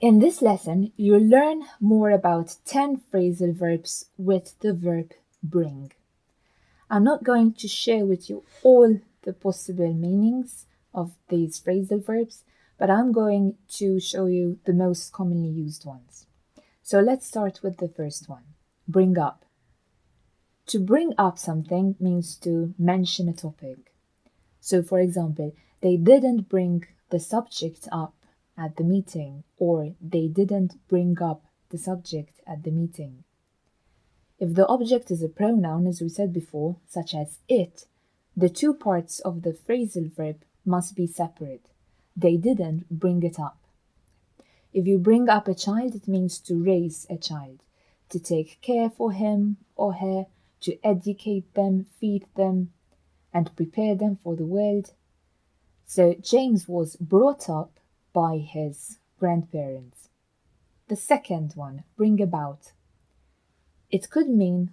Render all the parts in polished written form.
In this lesson, you'll learn more about 10 phrasal verbs with the verb bring. I'm not going to share with you all the possible meanings of these phrasal verbs, but I'm going to show you the most commonly used ones. So let's start with the first one, bring up. To bring up something means to mention a topic. So for example, they didn't bring the subject up at the meeting, or they didn't bring up the subject at the meeting. If the object is a pronoun, as we said before, such as it, the two parts of the phrasal verb must be separate. They didn't bring it up. If you bring up a child, it means to raise a child, to take care for him or her, to educate them, feed them, and prepare them for the world. So James was brought up by his grandparents. The second one, bring about. It could mean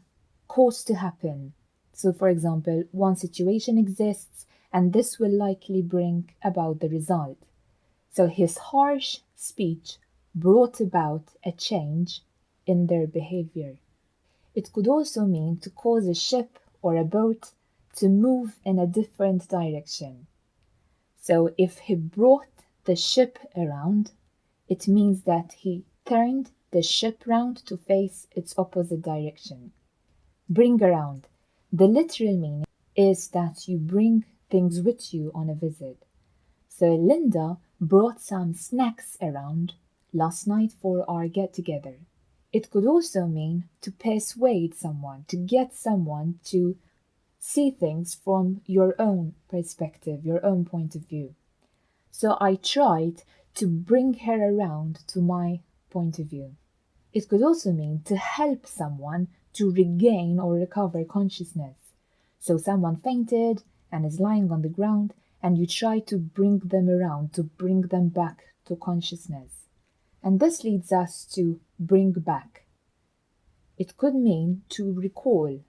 cause to happen. So for example, one situation exists and this will likely bring about the result. So his harsh speech brought about a change in their behavior. It could also mean to cause a ship or a boat to move in a different direction. So if he brought the ship around, it means that he turned the ship round to face its opposite direction. Bring around. The literal meaning is that you bring things with you on a visit. So Linda brought some snacks around last night for our get-together. It could also mean to persuade someone, to get someone to see things from your own perspective, your own point of view. So I tried to bring her around to my point of view. It could also mean to help someone to regain or recover consciousness. So someone fainted and is lying on the ground, and you try to bring them around, to bring them back to consciousness. And this leads us to bring back. It could mean to recall.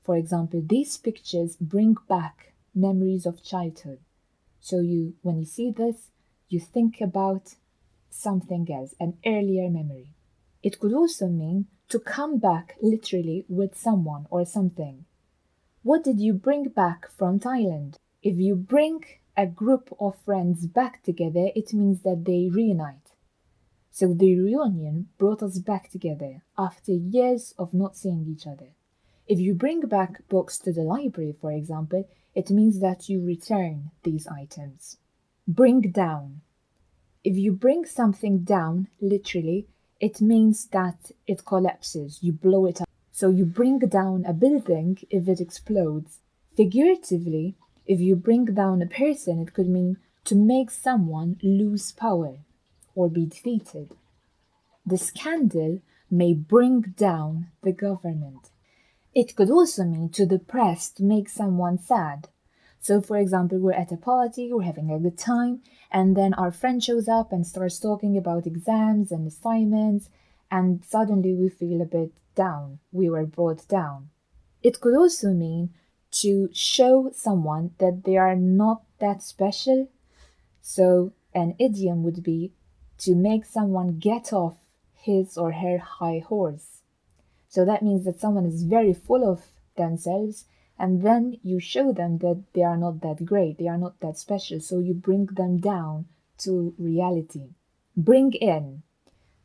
For example, these pictures bring back memories of childhood. So when you see this, you think about something else, an earlier memory. It could also mean to come back literally with someone or something. What did you bring back from Thailand? If you bring a group of friends back together, it means that they reunite. So the reunion brought us back together after years of not seeing each other. If you bring back books to the library, for example, it means that you return these items. Bring down. If you bring something down, literally, it means that it collapses, you blow it up. So you bring down a building if it explodes. Figuratively, if you bring down a person, it could mean to make someone lose power or be defeated. The scandal may bring down the government. It could also mean to depress, to make someone sad. So for example, we're at a party, we're having a good time, and then our friend shows up and starts talking about exams and assignments, and suddenly we feel a bit down. We were brought down. It could also mean to show someone that they are not that special. So an idiom would be to make someone get off his or her high horse. So that means that someone is very full of themselves, and then you show them that they are not that great, they are not that special, so you bring them down to reality. Bring in.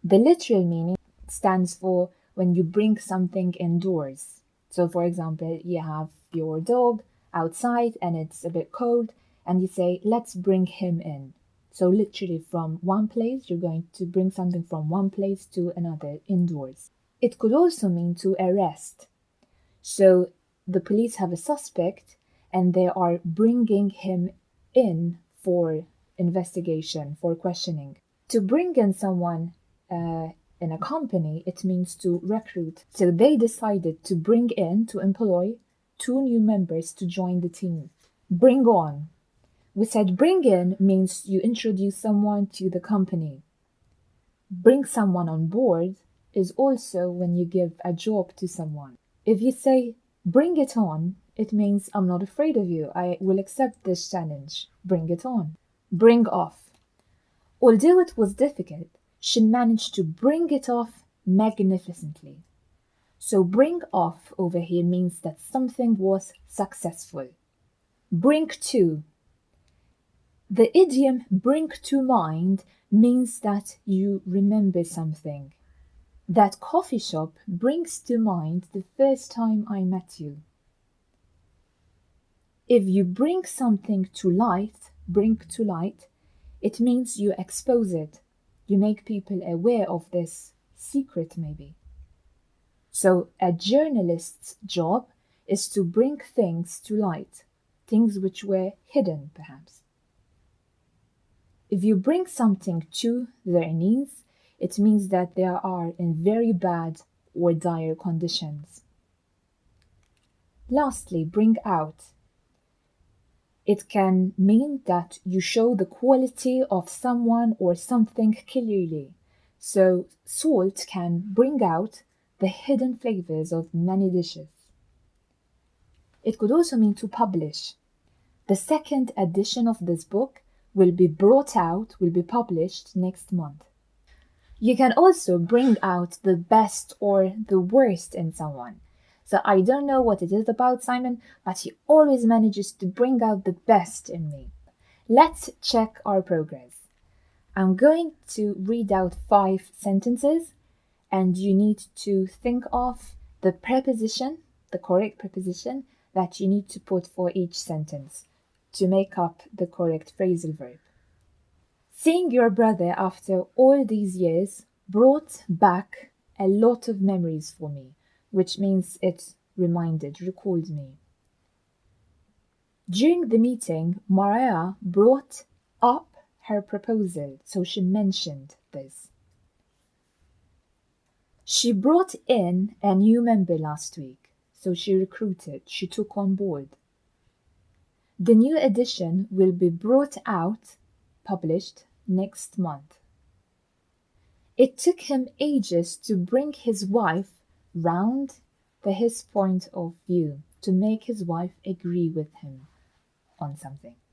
The literal meaning stands for when you bring something indoors. So for example, you have your dog outside and it's a bit cold, and you say, let's bring him in. So literally from one place, you're going to bring something from one place to another indoors. It could also mean to arrest. So the police have a suspect and they are bringing him in for investigation, for questioning. To bring in someone in a company, it means to recruit. So they decided to bring in, to employ 2 new members to join the team. Bring on. We said bring in means you introduce someone to the company. Bring someone on board is also when you give a job to someone. If you say, bring it on, it means I'm not afraid of you. I will accept this challenge. Bring it on. Bring off. Although it was difficult, She managed to bring it off magnificently. So bring off over here means that something was successful. Bring to. The idiom bring to mind means that you remember something. That coffee shop brings to mind the first time I met you. If you bring something to light, it means you expose it. You make people aware of this secret, maybe. So a journalist's job is to bring things to light, things which were hidden, perhaps. If you bring something to their knees, it means that they are in very bad or dire conditions. Lastly, bring out. It can mean that you show the quality of someone or something clearly. So salt can bring out the hidden flavors of many dishes. It could also mean to publish. The second edition of this book will be published next month. You can also bring out the best or the worst in someone. So I don't know what it is about Simon, but he always manages to bring out the best in me. Let's check our progress. I'm going to read out 5 sentences, and you need to think of the preposition, the correct preposition that you need to put for each sentence to make up the correct phrasal verb. Seeing your brother after all these years brought back a lot of memories for me, which means it recalled me. During the meeting, Maria brought up her proposal, so she mentioned this. She brought in a new member last week, so she took on board. The new edition will be published next month. It took him ages to bring his wife round his point of view, to make his wife agree with him on something.